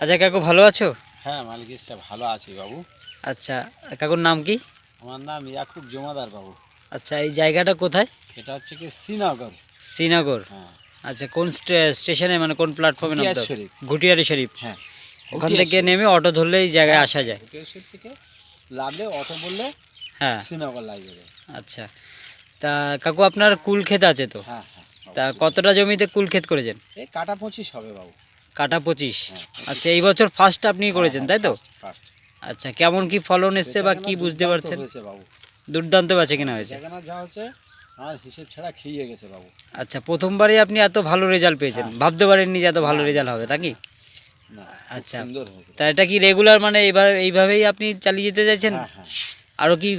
আচ্ছা কাকু ভালো আছো? হ্যাঁ, মালিকের সাথে ভালো আছি বাবু। আচ্ছা, কাকুর নাম কি? আমার নাম ইয়াকুব জমাদার বাবু। আচ্ছা, এই জায়গাটা কোথায়? এটা হচ্ছে কি শ্রীনগর। শ্রীনগর। হ্যাঁ, আচ্ছা, কোন স্টেশনে মানে কোন প্ল্যাটফর্মে ঘুটিয়ার নামতে হবে? শরীফ। ঘুটিয়ারি শরীফ। হ্যাঁ, ওখান ঘুটিয়ার থেকে শরীফ। নেমে অটো ধরলেই জায়গায় হ্যাঁ, আসা যায়। ঘুটিয়ার শরীফ থেকে লাভলে অটো বললে হ্যাঁ। শ্রীনগর লাগে যাবে। আচ্ছা, তা কাকু আপনার কুল ক্ষেত আছে তো? হ্যাঁ হ্যাঁ, তা অবশ্যই। কতটা জমিতে কুল ক্ষেত করেছেন? এই কাটা 25 হবে বাবু। কাটা 25। হ্যাঁ, 25। আচ্ছা, এই বছর ফার্স্ট আপনি করেছেন তাই তো? ফার্স্ট। আচ্ছা, কেমন কি ফলন এসছে বা কি বুঝতে পারছেন? হয়েছে বাবু। দুর্দান্ত বেচে কিনা হয়েছে। যেখানে যা হচ্ছে আমার হিসেব ছাড়া খেয়ে গেছে বাবু। আচ্ছা, প্রথমবারই আপনি এত ভালো রেজাল্ট পেয়েছেন, হ্যাঁ। ভাবতে পারেননি যে এত ভালো না। রেজাল্ট হবে নাকি? না, আচ্ছা, সুন্দর হয়েছে। তা এটা কি রেগুলার মানে এবার এইভাবেই আপনি চালিয়ে যেতে চাইছেন? হ্যাঁ হ্যাঁ। আরও কি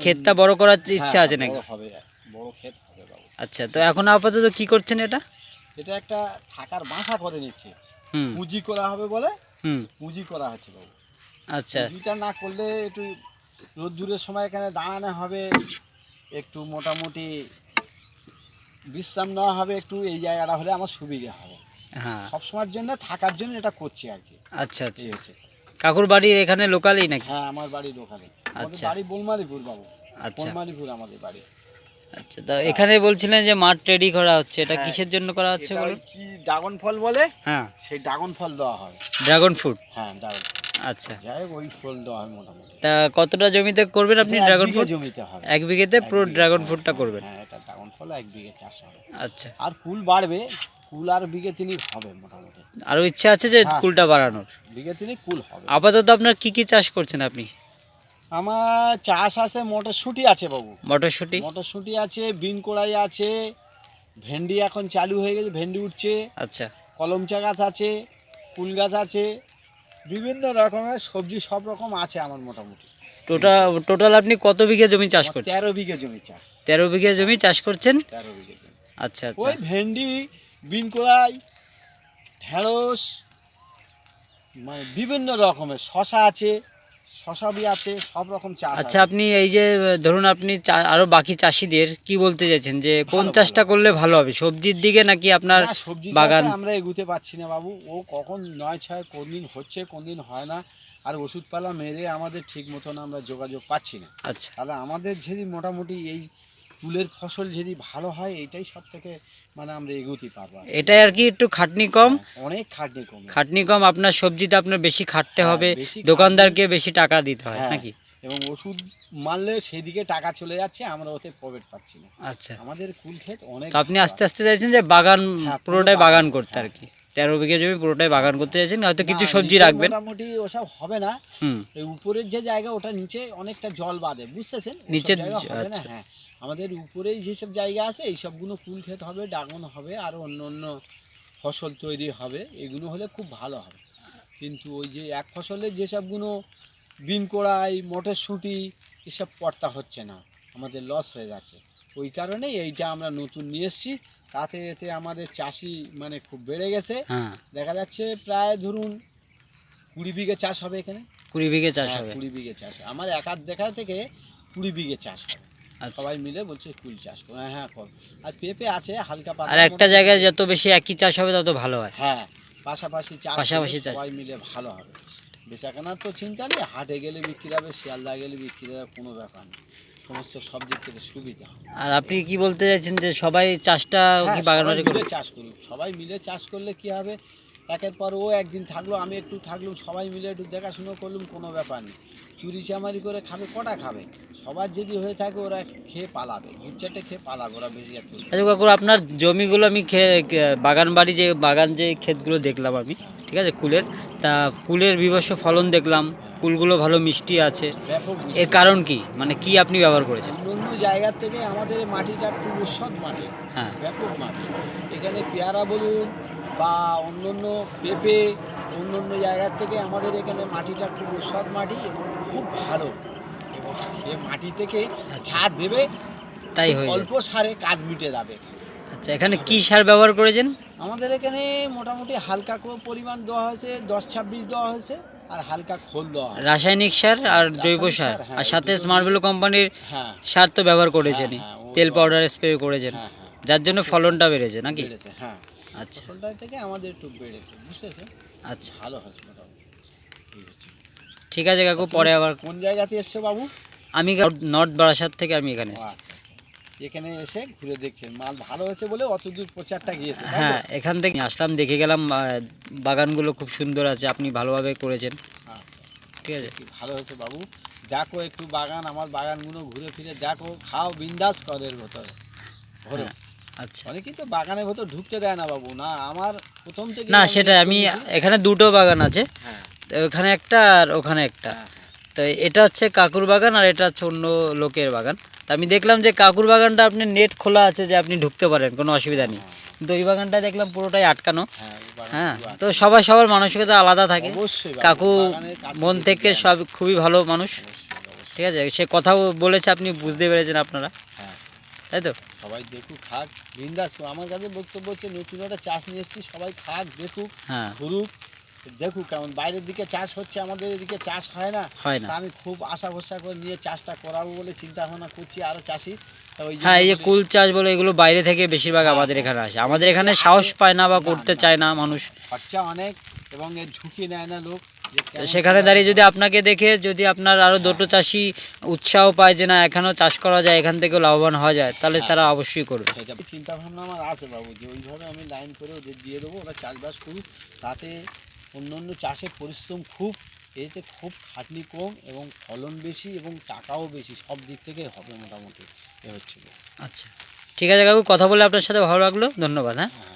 ক্ষেতটা বড় করার ইচ্ছা আছে নাকি? বড় হবে, বড় ক্ষেত হবে বাবু। আচ্ছা, তো এখন আপাতত কি করছেন এটা? এটা একটা থাকার বাসা করে নিচ্ছে। হুম পুঁজি করা হবে বলে হুম। পুঁজি করা হচ্ছে বাবু। আচ্ছা পুঁজিটা না করলে একটু রোদ্দুরের সময় এখানে দাঁড়ানো হবে, একটু মোটামুটি বিশ্রাম নেওয়া হবে, একটু এই জায়গাটা হলে আমার সুবিধা হবে। হ্যাঁ। সব সময়ের জন্য থাকার জন্য এটা করছি আর কি। আচ্ছা আচ্ছা, এই হচ্ছে। কাকুর বাড়ি এখানে লোকালই নাকি? হ্যাঁ, আমার বাড়ি ওখানে। আমাদের আচ্ছা বাড়ি বোলমালিপুর বাবু। আচ্ছা বোলমালিপুর আমাদের বাড়ি। আচ্ছা, তা এখানে বলছিলেন যে মাঠ রেডি করা হচ্ছে, এটা হ্যাঁ, কিসের জন্য করা হচ্ছে এটা ওই বলুন? কি ড্রাগন ফল বলে, হ্যাঁ, সেই ড্রাগন ফল দেওয়া হয়। Dragon fruit. হ্যাঁ, ড্রাগন ফল। আচ্ছা, যাই হোক, ওই ফল দেওয়া হয় মোটামুটি। তা কতটা জমিতে করবেন আপনি এটা এক ড্রাগন বিঘে ফ্রুট? জমিতে হবে। 1 বিঘেতে পুরো 1 বিঘে, ড্রাগন হ্যাঁ, ফ্রুটটা হ্যাঁ, করবেন? হ্যাঁ, এটা ড্রাগন ফল 1 বিঘে চাষ হবে। আচ্ছা, আর কুল বাড়বে, কুল আর বিঘে তিনিক হবে মোটামুটি। আরও ইচ্ছা আছে যে হ্যাঁ। কুলটা বাড়ানোর? বিঘে তিনিক কুল হবে। আপাতত আপনার কি কি চাষ করছেন আপনি? আমার চাষ আছে, মটরশুঁটি আছে বাবু। মটরশুঁটি? মটরশুঁটি আছে, বিন কড়াই আছে, ভেন্ডি এখন চালু হয়ে গেছে, ভেন্ডি উঠছে, আচ্ছা কলমচা গাছ আছে, কুল গাছ আছে, বিভিন্ন রকমের সবজি সব রকম আছে আমার মোটামুটি। টোটাল আপনি কত বিঘে জমি চাষ আমার করছেন? 13 বিঘে জমি চাষ। 13 বিঘে জমি চাষ করছেন? 13 বিঘে জমি। আচ্ছা আচ্ছা। ওই ভেন্ডি, বিন কড়াই, ঢেঁড়স, মানে বিভিন্ন রকমের শশা আছে, শশা বি আছে, সব রকম চাষ আচ্ছা, আছে। আপনি এই যে ধরুন আপনি আরো বাকি চাষিদের কি বলতে চাইছেন যে কোন ভালো, চাষটা ভালো। করলে ভালো হবে, সবজির দিকে নাকি আপনার না, সবজি বাগান? চাষে আমরা এগুতে পারছি না বাবু। ও কখন 9-6 কোন দিন হচ্ছে, কোন দিন হয় না। আর ওষুধপালা মেরে আমাদের ঠিক মতন আমরা যোগাযোগ পাচ্ছি না। আচ্ছা, তাহলে আমাদের যদি মোটামুটি এই ফুলের ফসল যদি ভালো হয়, এইটাই সব থেকে মানে আমরা এগোতে পারবো আর কি। এটাই আর কি, একটু খাটনি কম। হ্যাঁ, অনেক খাটনি কমে। খাটনি কম, আপনার সবজিতে আপনার বেশি খাটতে হ্যাঁ, হবে, বেশি দোকানদারকে বেশি টাকা দিতে হয় হ্যাঁ, নাকি? এবং ওষুধ মারলে সেদিকে টাকা চলে যাচ্ছে, আমরা ওতে প্রফিট পাচ্ছি না। আচ্ছা, আমাদের কুল ক্ষেত অনেক তো আপনি ভালো আস্তে আস্তে চাইছেন যে বাগান, হ্যাঁ, পুরো পুরোটাই বাগান, বাগান করতে আর হ্যাঁ। কি? 13 বিঘে জমি পুরোটাই বাগান করতে চাইছেন, হয়তো না, কিছু সবজি নিচে রাখবেন। মোটামুটি ওসব হবে না। হুম। এই উপরের যে জায়গা, ওটা নিচে অনেকটা জল বাঁধে, বুঝতেছেন? ওসব নিচের জায়গা হবে না। আচ্ছা হ্যাঁ, আমাদের উপরেই যেসব জায়গা আছে, এই সবগুলো কুল ক্ষেত হবে, ড্রাগন হবে, আর অন্য অন্য ফসল তৈরি হবে। এগুলো হলে খুব ভালো হবে। কিন্তু ওই যে এক ফসলের যেসবগুলো বিন কড়াই, মটরশুঁটি, এসব পড়তা হচ্ছে না, আমাদের লস হয়ে যাচ্ছে। ওই কারণেই এইটা আমরা নতুন নিয়ে এসেছি। তাতে এতে আমাদের চাষি মানে খুব বেড়ে গেছে। হ্যাঁ, দেখা যাচ্ছে প্রায় ধরুন 20 বিঘে চাষ হবে এখানে। 20 বিঘে চাষ হ্যাঁ, হবে। 20 বিঘে চাষ হবে। আমার একার দেখা থেকে 20 বিঘে চাষ হবে। আচ্ছা, সবাই মিলে বলছে কুল চাষ করো। হ্যাঁ হ্যাঁ, কর। আর পেঁপে আছে হালকা আর পাতলা। একটা জায়গায় যত বেশি একই চাষ হবে তত ভালো হয়। হ্যাঁ, পাশাপাশি চাষ পাশাপাশি করলে চাষ। সবাই মিলে ভালো হবে। বেচাকেনার তো চিন্তা নেই, হাটে গেলে বিক্রি হবে, শিয়ালদা গেলে বিক্রি হবে, কোনো ব্যাপার নেই। সমস্ত সব দিক থেকে সুবিধা হবে। আর আপনি কি বলতে চাইছেন যে সবাই চাষটা হ্যাঁ, কি বাগান সবাই বাড়ি মিলে করবে? চাষ করুক। সবাই মিলে চাষ করলে কি হবে, একের পর ও একদিন থাকলো, আমি একটু থাকলুম, সবাই মিলে একটু দেখাশুনো করলুম, কোনো ব্যাপার নেই। চুরি চামারি করে খাবে, কটা খাবে? সবার যদি হয়ে থাকে, ওরা খেয়ে পালাবে, 2-4টে খেয়ে পালাবে, ওরা বেশি একটা। আচ্ছা কাকুর, আপনার জমিগুলো আমি বাগান বাড়ি যে বাগান যে ক্ষেতগুলো দেখলাম আমি, ঠিক আছে, কুলের, তা কুলের বিভৎস ফলন দেখলাম, কুলগুলো ভালো মিষ্টি আছে, ব্যাপক এর মিষ্টি। কারণ কি, মানে কি আপনি ব্যবহার করেছেন? অন্য জায়গার থেকে আমাদের এই মাটিটা খুব উৎসব মাটি, হ্যাঁ। ব্যাপক মাটি। এখানে পেয়ারা বলুন বা অন্য অন্য পেঁপে, অন্য অন্য জায়গার থেকে আমাদের এখানে মাটিটা খুব উৎসব মাটি এবং খুব ভালো। এবং সে মাটি থেকে আচ্ছা। সার দেবে, তাই খুব হয়ে অল্প যায়। সারে কাজ মিটে যাবে। আচ্ছা, এখানে কি সার ব্যবহার করেছেন? আমাদের এখানে মোটামুটি হালকা করে পরিমাণ দেওয়া হয়েছে, 10-26 দেওয়া হয়েছে, আর হালকা খোল দেওয়া হয়েছে। রাসায়নিক সার আর জৈব রাসায়নিক সার, সার, হ্যাঁ, আর সাথে দুটো স্মার্টভ্যালু কোম্পানির হ্যাঁ সার তো ব্যবহার করেছেনই, হ্যাঁ, ও তেল তো- পাউডার স্প্রে করেছেন, হ্যাঁ হ্যাঁ, যার জন্য ফলনটা বেড়েছে নাকি? বেড়েছে, হ্যাঁ। আচ্ছা ফসলটা থেকে আমাদের একটু বেড়েছে, বুঝতেছেন? আচ্ছা ভালো হয়েছে মোটামুটি। এই হচ্ছে। ঠিক আছে কাকু, পরে আবার কোন জায়গাতে এসছো বাবু? আমি নর্থ বারাসাত থেকে আমি এখানে ও এসেছি। আচ্ছা আচ্ছা, এখানে এসে ঘুরে দেখছেন মাল ভালো হয়েছে বলে অত দূর প্রচারটা গিয়েছে, তাই তো? হ্যাঁ, এখান থেকে আসলাম, দেখে গেলাম, বাগানগুলো খুব সুন্দর আছে, আপনি ভালোভাবে করেছেন। আচ্ছা, ঠিক আছে, কি ভালো হয়েছে বাবু। দেখো একটু বাগান, আমার বাগানগুলো ঘুরে ফিরে দেখো, খাও, বিন্দাস করে এর ভেতরে ঘোরো। হ্যাঁ, আচ্ছা। অনেকেই তো বাগানের ভেতর ঢুকতে দেয় না বাবু, না আমার প্রথম থেকে না সেটাই, আমি এখানে দুটো বাগান আছে, হ্যাঁ তো ওখানে একটা আর ওখানে একটা। হ্যাঁ তো এটা হচ্ছে কাকুর বাগান আর এটা হচ্ছে অন্য লোকের বাগান। তো আমি দেখলাম যে কাকুর বাগানটা আপনি নেট খোলা আছে, যে আপনি ঢুকতে পারেন, কোনো অসুবিধা নেই। কিন্তু ওই বাগানটা দেখলাম পুরোটাই আটকানো। হ্যাঁ, ওই বাগান হ্যাঁ, পুরো আছে। তো সবার সবার মানসিকতা আলাদা থাকে। অবশ্যই বাবু, কাকু বাগানের কাছে মন যেতে থেকে দেয় না। সব খুবই ভালো মানুষ। অবশ্যই, অবশ্যই। ঠিক আছে, সে কথাও বলেছে, আপনি বুঝতে পেরেছেন আপনারা, হ্যাঁ, তাই তো? সবাই দেখুক, খাক, বিন্দাস। আমার কাছে বক্তব্য হচ্ছে নতুন একটা চাষ নিয়ে এসেছি, সবাই খাক, দেখুক, হ্যাঁ, ঘুরুক, দেখুক কেমন। বাইরের দিকে চাষ হচ্ছে, আমাদের এদিকে চাষ হয় না। হয় না। তা আমি খুব আশা ভরসা করে নিয়ে চাষটা করাবো বলে চিন্তা ভাবনা করছি, আরও চাষি। তা ওই জন্য হ্যাঁ, এই যে বলি- কুল চাষ বলে এগুলো বাইরে থেকে বেশিরভাগ হ্যাঁ, আমাদের হ্যাঁ। এখানে আসে, আমাদের এখানে সাহস পায় না বা না, করতে না, চায় না মানুষ। খরচা অনেক এবং এর ঝুঁকি নেয় না লোক। যে তো কেমন সেখানে করে দাঁড়িয়ে যদি আপনাকে দেখে যদি আপনার আরও দুটো চাষি উৎসাহ পায় যে না এখানেও চাষ করা যায়, এখান থেকেও লাভবান হওয়া যায়, তাহলে হ্যাঁ। তারা অবশ্যই করবে। সেটা চিন্তা ভাবনা আমার আছে বাবু, যে ওইভাবে আমি লাইন করে ওদের দিয়ে দেবো, ওরা চাষবাস করুক। তাতে অন্য অন্য চাষে পরিশ্রম খুব, এতে খুব খাটনি কম এবং ফলন বেশি এবং টাকাও বেশি, সব দিক থেকে হবে মোটামুটি। এ হচ্ছে। আচ্ছা, ঠিক আছে কাকু, কথা বলে আপনার সাথে ভালো লাগলো, ধন্যবাদ। হ্যাঁ। হ্যাঁ।